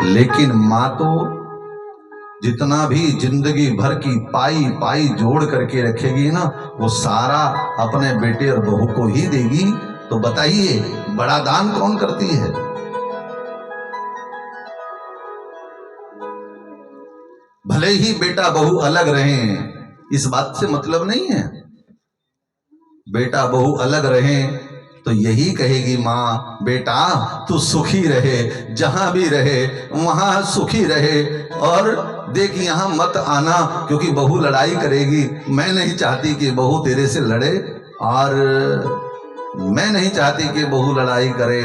लेकिन माँ तो जितना भी जिंदगी भर की पाई पाई जोड़ करके रखेगी ना, वो सारा अपने बेटे और बहू को ही देगी। तो बताइए बड़ा दान कौन करती है? भले ही बेटा बहू अलग रहें, इस बात से मतलब नहीं है। बेटा बहू अलग रहें तो यही कहेगी माँ, बेटा तू सुखी रहे, जहां भी रहे वहां सुखी रहे, और देख यहां मत आना क्योंकि बहू लड़ाई करेगी। मैं नहीं चाहती कि बहू तेरे से लड़े, और मैं नहीं चाहती कि बहू लड़ाई करे।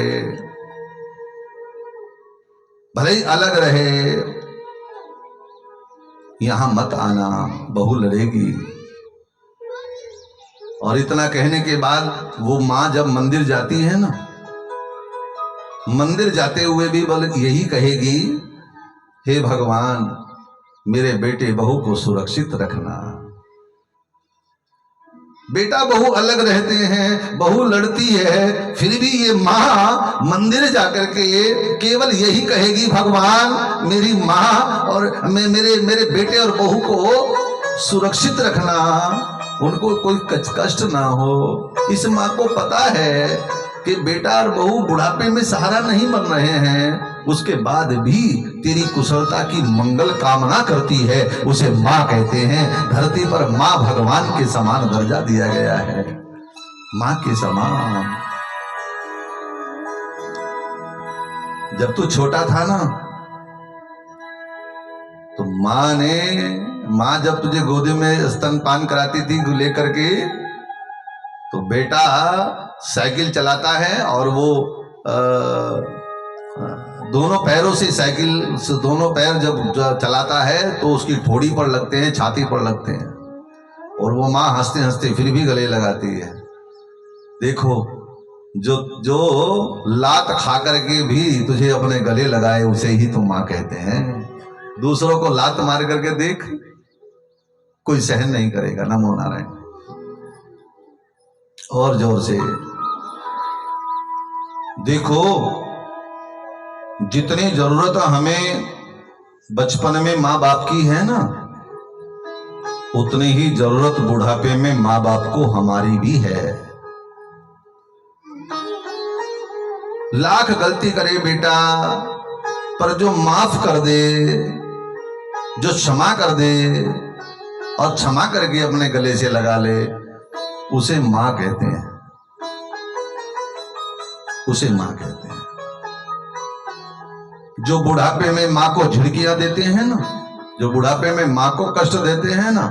भले ही अलग रहे, यहां मत आना, बहू लड़ेगी। और इतना कहने के बाद वो माँ जब मंदिर जाती है ना, मंदिर जाते हुए भी बल यही कहेगी, हे भगवान मेरे बेटे बहू को सुरक्षित रखना। बेटा बहू अलग रहते हैं, बहू लड़ती है, फिर भी ये माँ मंदिर जाकर के केवल यही कहेगी, भगवान मेरी माँ और मेरे बेटे और बहू को सुरक्षित रखना, उनको कोई कष्ट ना हो। इस माँ को पता है कि बेटा और बहू बुढ़ापे में सहारा नहीं बन रहे हैं, उसके बाद भी तेरी कुशलता की मंगल कामना करती है, उसे माँ कहते हैं। धरती पर माँ भगवान के समान दर्जा दिया गया है, माँ के समान। जब तू छोटा था ना, तो माँ जब तुझे गोदी में स्तनपान कराती थी लेकर के, तो बेटा साइकिल चलाता है और वो दोनों पैरों से साइकिल से दोनों पैर जब चलाता है तो उसकी ठोड़ी पर लगते हैं, छाती पर लगते हैं, और वो माँ हंसते हंसते फिर भी गले लगाती है। देखो जो लात खा करके भी तुझे अपने गले लगाए, उसे ही तुम माँ कहते हैं। दूसरों को लात मार करके देख, कोई सहन नहीं करेगा। नमो नारायण। और जोर से देखो, जितनी जरूरत हमें बचपन में माँ बाप की है ना, उतनी ही जरूरत बुढ़ापे में माँ बाप को हमारी भी है। लाख गलती करे बेटा, पर जो माफ कर दे, जो क्षमा कर दे और क्षमा करके अपने गले से लगा ले, उसे मां कहते हैं, उसे मां कहते हैं। जो बुढ़ापे में मां को झिड़कियां देते हैं ना, जो बुढ़ापे में मां को कष्ट देते हैं ना,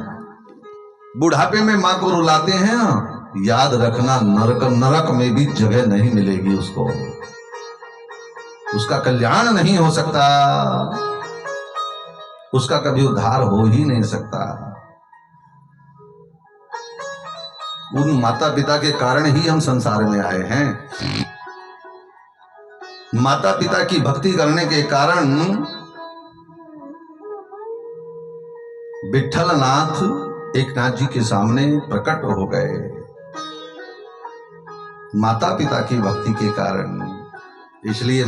बुढ़ापे में मां को रुलाते हैं ना, याद रखना नरक में भी जगह नहीं मिलेगी उसको, उसका कल्याण नहीं हो सकता, उसका कभी उद्धार हो ही नहीं सकता। उन माता पिता के कारण ही हम संसार में आए हैं। माता पिता की भक्ति करने के कारण विठ्ठलनाथ एकनाथ जी के सामने प्रकट हो गए, माता पिता की भक्ति के कारण। इसलिए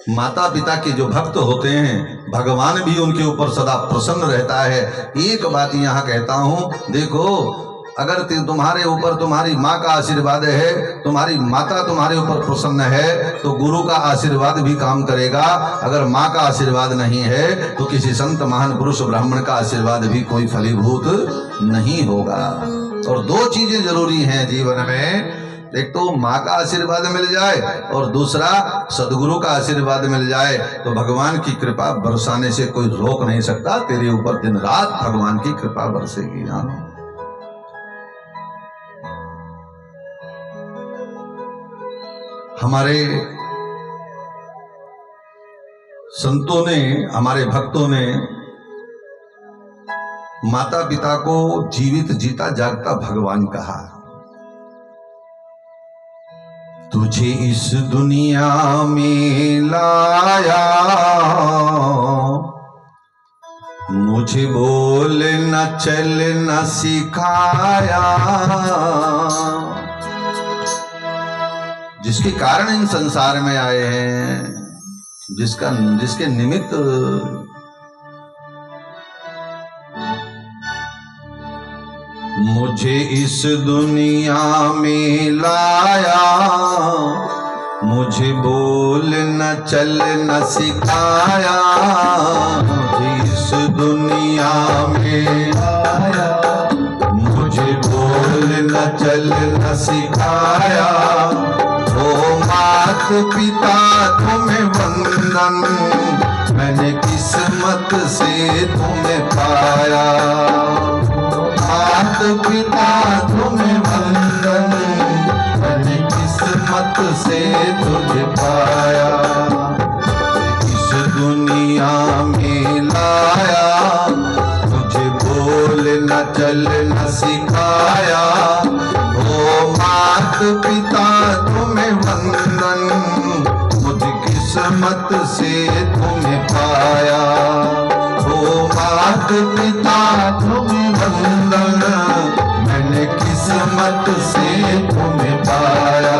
माता पिता के जो भक्त होते हैं, भगवान भी उनके ऊपर सदा प्रसन्न रहता है। एक बात यहाँ कहता हूँ, देखो अगर तुम्हारे ऊपर तुम्हारी माँ का आशीर्वाद है, तुम्हारी माता तुम्हारे ऊपर प्रसन्न है, तो गुरु का आशीर्वाद भी काम करेगा। अगर माँ का आशीर्वाद नहीं है तो किसी संत महान पुरुष ब्राह्मण का आशीर्वाद भी कोई फलीभूत नहीं होगा। और दो चीजें जरूरी हैं जीवन में, एक तो माँ का आशीर्वाद मिल जाए और दूसरा सदगुरु का आशीर्वाद मिल जाए, तो भगवान की कृपा बरसाने से कोई रोक नहीं सकता। तेरे ऊपर दिन रात भगवान की कृपा बरसेगी। हाँ, हमारे संतों ने, हमारे भक्तों ने माता पिता को जीवित जीता जागता भगवान कहा। तुझे इस दुनिया में लाया, मुझे बोलना चलना सिखाया, जिसके कारण इन संसार में आए हैं, जिसके निमित्त मुझे इस दुनिया में लाया, मुझे बोल न चल न सिखाया, मुझे इस दुनिया में लाया, मुझे बोल न चल न सिखाया। ओ मात पिता तुम्हें वंदन, मैंने किस्मत से तुम्हें पाया। मात पिता तुम्हें वंदन, मैंने किस्मत से तुझे पाया। इस दुनिया में लाया, मुझे बोल न चल न सिखाया। ओ मात पिता तुम्हें वंदन, मुझे किस्मत से तुम्हें पाया। ओ मात पिता तुम्हें वंदन, मैंने किस्मत से तुम्हें पाया।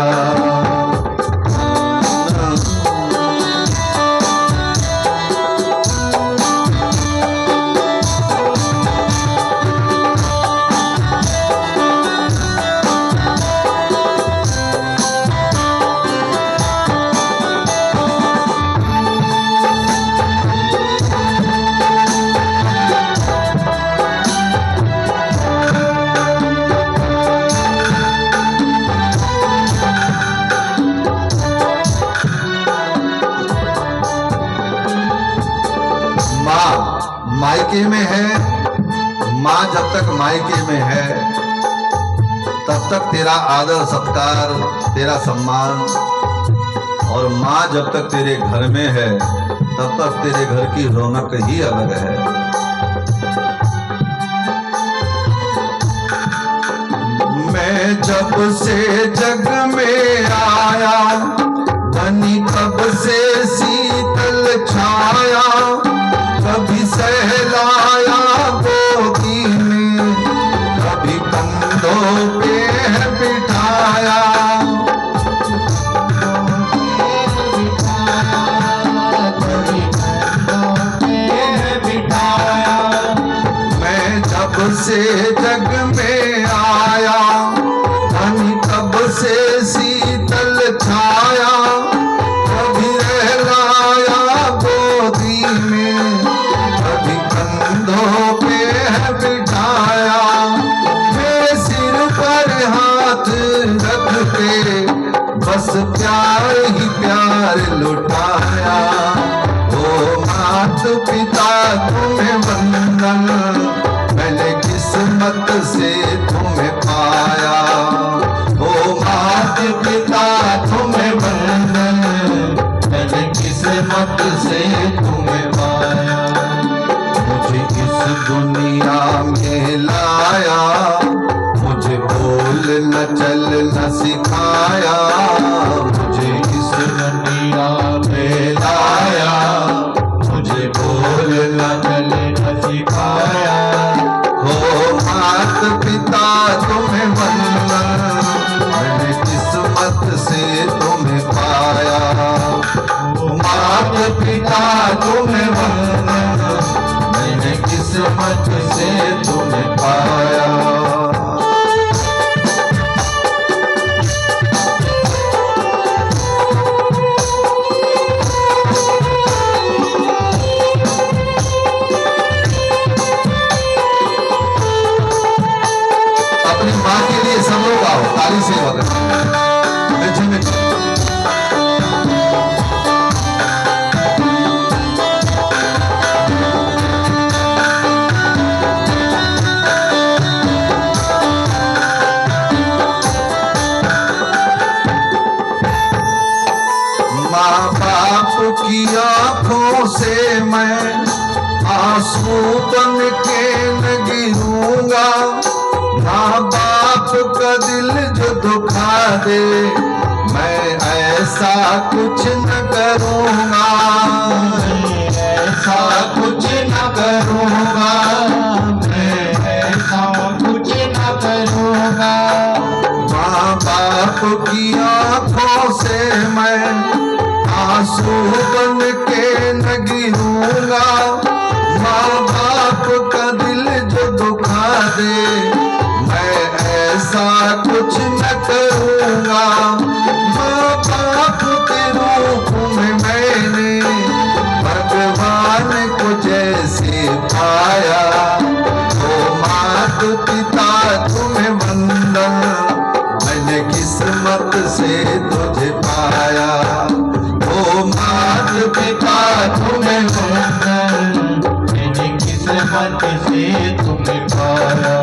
मायके में है, माँ जब तक मायके में है तब तक तेरा आदर सत्कार, तेरा सम्मान, और माँ जब तक तेरे घर में है तब तक तेरे घर की रौनक ही अलग है। मैं जब से जग में आया, बनी कब से शीतल छाया, कभी सहलाया गोदी में, कभी कंधों पे बिठाया। कभी कंधों पे बिठाया। मैं जब से जग में आया, धनी कब से शीतल छाया, कभी रहलाया गोदी में, कभी कंधों पे बिठाया। मेरे सिर पर हाथ रख के बस प्यार ही प्यार लुटाया। ओ मात पिता तुम्हें वंदन, मैंने किस्मत से तुम्हें पाया। ओ मात पिता तुम्हें वंदन, मैंने किस्मत से तुम्हें पाया। मुझे इस दुनिया में लाया, मुझे बोल न चल न सिखाया। मुझे इस दुनिया में लाया, मुझे बोल न चल न सिखाया। हो मात पिता तुम्हें वंदन, मैंने किस्मत से तुम्हें पाया। मात पिता तुम्हें वंदन, मैंने किस्मत से तुम्हें पाया। अपनी माँ के लिए सब लोग आओ, ताली से माँ बाप की आंखों से मैं आंसू बन के न गिरूंगा। माँ बाप का दिल जो दुखा दे, मैं ऐसा कुछ न करूँगा। ऐसा कुछ न करूँगा, मैं ऐसा कुछ न करूँगा। माँ बाप की आंखों से प्रभु बन के न गिरूंगा, माँ बाप का दिल जो दुखा दे मैं ऐसा कुछ न करूंगा। माँ बाप के रूप में मैंने भगवान को जैसे पाया, तो मात पिता तुम्हें वंदन, मैंने किस्मत से तुझे पाया। ओ मात पिता तुम्हें वंदन, मैंने किस्मत से तुम्हें पाया।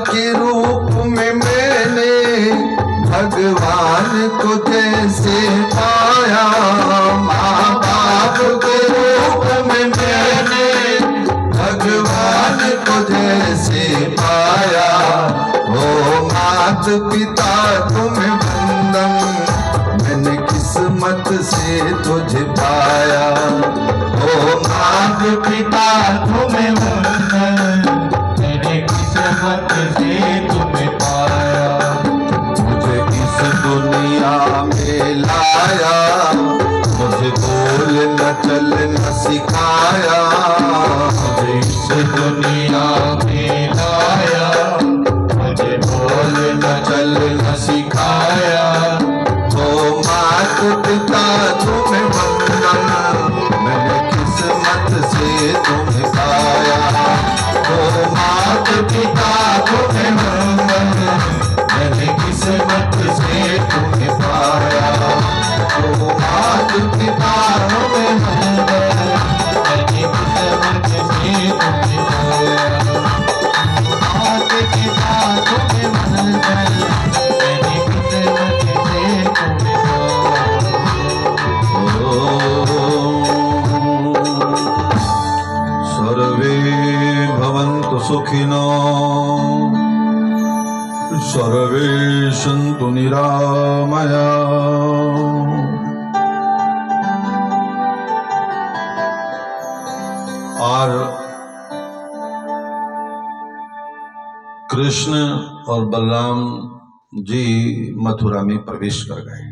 के रूप में मैंने भगवान को जैसे पाया, माँ बाप के रूप में मैंने भगवान को जैसे पाया। ओ मात पिता तुम्हें वंदन, मैंने किस्मत से तुझे पाया। ओ मात पिता तुम्हें वंदन, किस्मत से तुम्हें पाया। मुझे इस दुनिया में लाया, मुझे बोल न चल न सिखाया। मुझे इस दुनिया में लाया, मुझे बोल न चल न सिखाया। तो मात पिता तुम्हें वंदन, मैंने किस्मत से तुम्हें पाया। ओ मात पिता तुम्हें वंदन, मैंने किस्मत से तुम्हें पाया। ओ मात पिता तुम्हें वंदन, मैंने किस्मत से तुम्हें पाया। मात पिता तुम्हें वंदन, मैंने किस्मत से तुम्हें पाया। सर्वे भवन्तु सुखिनो, सर्वे सन्तु निरामया। और कृष्ण और बलराम जी मथुरा में प्रवेश कर गए।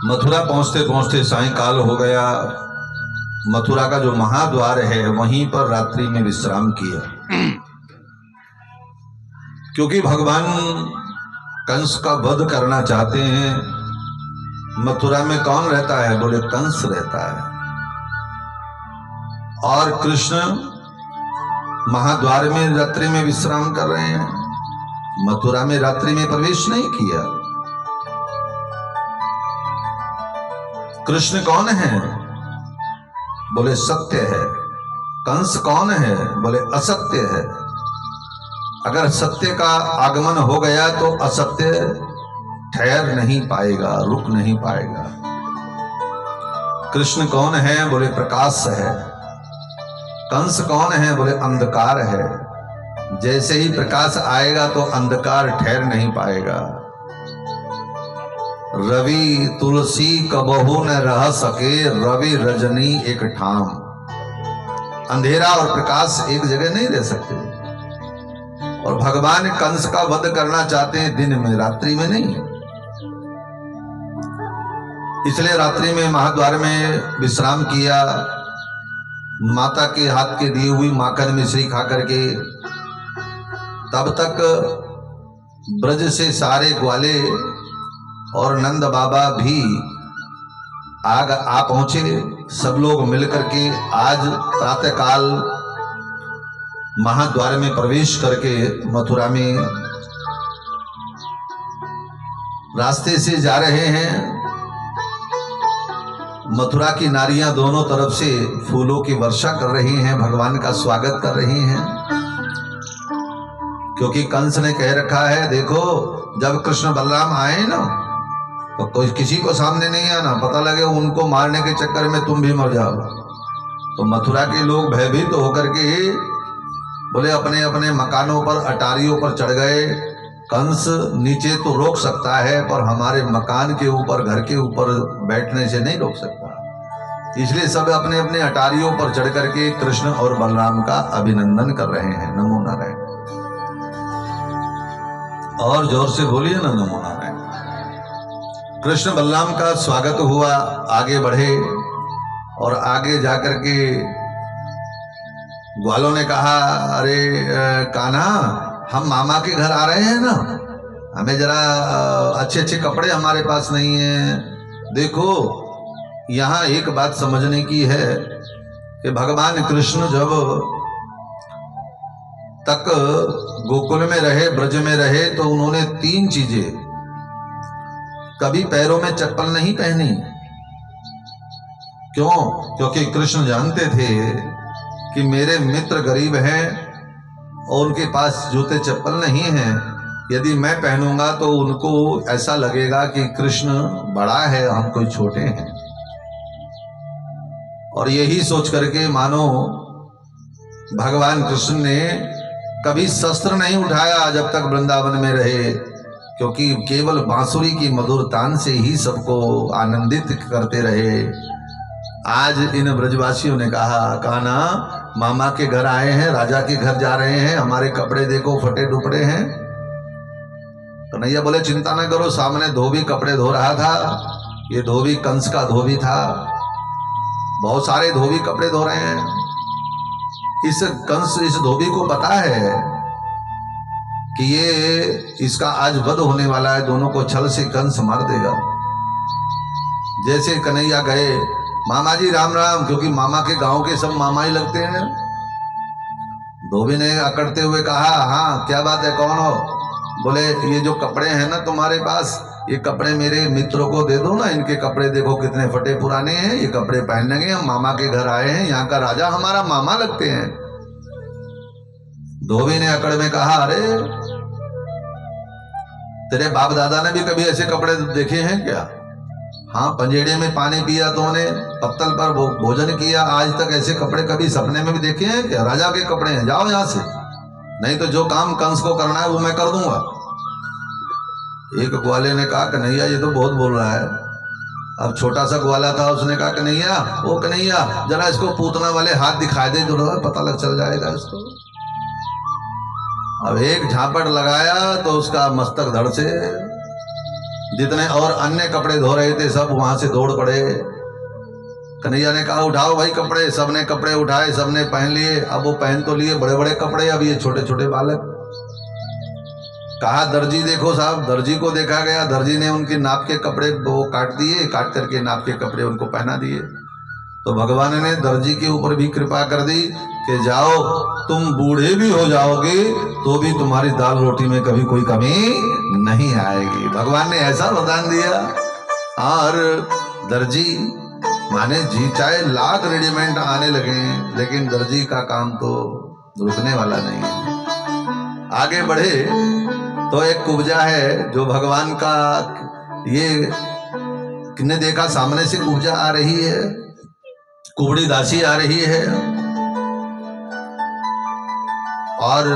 मथुरा पहुंचते पहुंचते सायंकाल हो गया। मथुरा का जो महाद्वार है वहीं पर रात्रि में विश्राम किया, क्योंकि भगवान कंस का वध करना चाहते हैं। मथुरा में कौन रहता है? बोले कंस रहता है। और कृष्ण महाद्वार में रात्रि में विश्राम कर रहे हैं, मथुरा में रात्रि में प्रवेश नहीं किया। कृष्ण कौन है? बोले सत्य है। कंस कौन है? बोले असत्य है। अगर सत्य का आगमन हो गया तो असत्य ठहर नहीं पाएगा, रुक नहीं पाएगा। कृष्ण कौन है? बोले प्रकाश है। कंस कौन है? बोले अंधकार है। जैसे ही प्रकाश आएगा तो अंधकार ठहर नहीं पाएगा। रवि तुलसी कबहू न रह सके, रवि रजनी एक ठाम। अंधेरा और प्रकाश एक जगह नहीं रह सकते। और भगवान कंस का वध करना चाहते हैं दिन में, रात्रि में नहीं। इसलिए रात्रि में महाद्वार में विश्राम किया। माता के हाथ के दी हुई माखन मिश्री खा करके तब तक ब्रज से सारे ग्वाले और नंद बाबा भी आ पहुंचे। सब लोग मिलकर के आज प्रातःकाल महाद्वार में प्रवेश करके मथुरा में रास्ते से जा रहे हैं। मथुरा की नारियां दोनों तरफ से फूलों की वर्षा कर रही हैं, भगवान का स्वागत कर रही हैं, क्योंकि कंस ने कह रखा है देखो जब कृष्ण बलराम आए ना तो कोई किसी को सामने नहीं आना, पता लगे उनको मारने के चक्कर में तुम भी मर जाओ। तो मथुरा के लोग भयभीत होकर के बोले अपने अपने मकानों पर अटारियों पर चढ़ गए। कंस नीचे तो रोक सकता है पर हमारे मकान के ऊपर घर के ऊपर बैठने से नहीं रोक सकता, इसलिए सब अपने अपने अटारियों पर चढ़ करके कृष्ण और बलराम का अभिनंदन कर रहे हैं। नमो नारायण, और जोर से बोलिए ना नमो नारायण। कृष्ण बलराम का स्वागत हुआ, आगे बढ़े और आगे जाकर के ग्वालों ने कहा अरे कान्हा हम मामा के घर आ रहे हैं ना, हमें जरा अच्छे अच्छे कपड़े हमारे पास नहीं है। देखो यहाँ एक बात समझने की है कि भगवान कृष्ण जब तक गोकुल में रहे, ब्रज में रहे, तो उन्होंने 3 चीजें, कभी पैरों में चप्पल नहीं पहनी। क्यों? क्योंकि कृष्ण जानते थे कि मेरे मित्र गरीब हैं और उनके पास जूते चप्पल नहीं हैं, यदि मैं पहनूंगा तो उनको ऐसा लगेगा कि कृष्ण बड़ा है, हम कोई छोटे हैं। और यही सोच करके मानो भगवान कृष्ण ने कभी शस्त्र नहीं उठाया जब तक वृंदावन में रहे, क्योंकि केवल बांसुरी की मधुर तान से ही सबको आनंदित करते रहे। आज इन ब्रजवासियों ने कहा कान्हा मामा के घर आए हैं, राजा के घर जा रहे हैं, हमारे कपड़े देखो फटे टुकड़े हैं। कन्हैया बोले चिंता न करो, सामने धोबी कपड़े धो रहा था, ये धोबी कंस का धोबी था, बहुत सारे धोबी कपड़े धो रहे हैं। इस कंस इस धोबी को पता है कि ये इसका आज वध होने वाला है, दोनों को छल से कंस मार देगा। जैसे कन्हैया गए, मामा जी राम राम, क्योंकि मामा के गांव के सब मामा ही लगते हैं। धोबी ने अकड़ते हुए कहा हाँ क्या बात है, कौन हो? बोले ये जो कपड़े हैं ना तुम्हारे पास, ये कपड़े मेरे मित्रों को दे दो ना, इनके कपड़े देखो कितने फटे पुराने हैं, ये कपड़े पहनेंगे, हम मामा के घर आए हैं, यहाँ का राजा हमारा मामा लगते हैं। धोबी ने अकड़ में कहा अरे तेरे बाप दादा ने भी कभी ऐसे कपड़े देखे हैं क्या? हाँ पंजेड़े में पानी पिया तो उन्हें पत्तल पर भोजन किया, आज तक ऐसे कपड़े कभी सपने में भी देखे हैं क्या? राजा के कपड़े हैं, जाओ यहाँ से, नहीं तो जो काम कंस को करना है वो मैं कर दूंगा। एक ग्वाले ने कहा कन्हैया ये तो बहुत बोल रहा है। अब छोटा सा ग्वाला था, उसने कहा कन्हैया ओ कन्हैया जरा इसको पूतना वाले हाथ दिखाई दे, तो पता लग चल जाएगा इसको। अब एक झापड़ लगाया तो उसका मस्तक धड़ से, जितने और अन्य कपड़े धो रहे थे सब वहां से दौड़ पड़े। कन्हैया ने कहा उठाओ भाई कपड़े, सबने कपड़े उठाए, सबने पहन लिए। अब वो पहन तो लिए बड़े बड़े कपड़े, अब ये छोटे छोटे बालक। कहा दर्जी देखो साहब, दर्जी को देखा गया, दर्जी ने उनके नाप के कपड़े वो काट दिए, काट करके नाप के कपड़े उनको पहना दिए। तो भगवान ने दर्जी के ऊपर भी कृपा कर दी कि जाओ तुम बूढ़े भी हो जाओगे तो भी तुम्हारी दाल रोटी में कभी कोई कमी नहीं आएगी। भगवान ने ऐसा वरदान दिया। और दर्जी माने जी चाहे लाख रेडीमेड आने लगे, लेकिन दर्जी का काम तो रुकने वाला नहीं है। आगे बढ़े तो एक कुब्जा है जो भगवान का, ये किसने देखा सामने से कुब्जा आ रही है, कुबड़ी दासी आ रही है और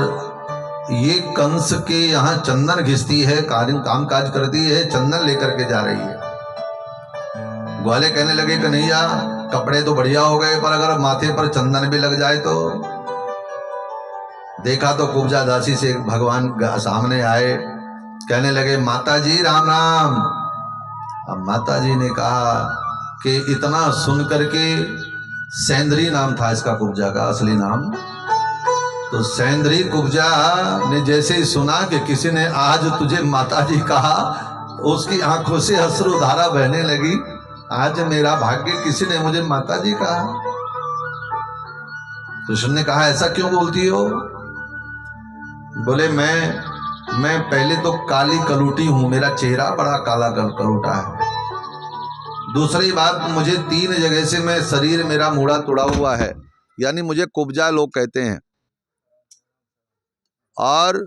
ये कंस के यहाँ चंदन घिसती है, काम काज करती है, चंदन लेकर के जा रही है। ग्वाले कहने लगे कन्हैया कपड़े तो बढ़िया हो गए, पर अगर माथे पर चंदन भी लग जाए तो। देखा तो कुब्जा दासी से भगवान सामने आए, कहने लगे माता जी राम राम। अब माता जी ने कहा कि इतना सुन करके, सेंद्री नाम था इसका कुब्जा का असली नाम, तो सेंद्री कुब्जा ने जैसे ही सुना कि किसी ने आज तुझे माता जी कहा, उसकी आंखों से अश्रुधारा बहने लगी। आज मेरा भाग्य किसी ने मुझे माता जी कहा। कृष्ण ने कहा ऐसा क्यों बोलती हो? बोले मैं पहले तो काली कलूटी हूं, मेरा चेहरा बड़ा काला कलूटा है, दूसरी बात, मुझे 3 जगह से मैं शरीर मेरा मुड़ा तुड़ा हुआ है, यानी मुझे कुब्जा लोग कहते हैं। और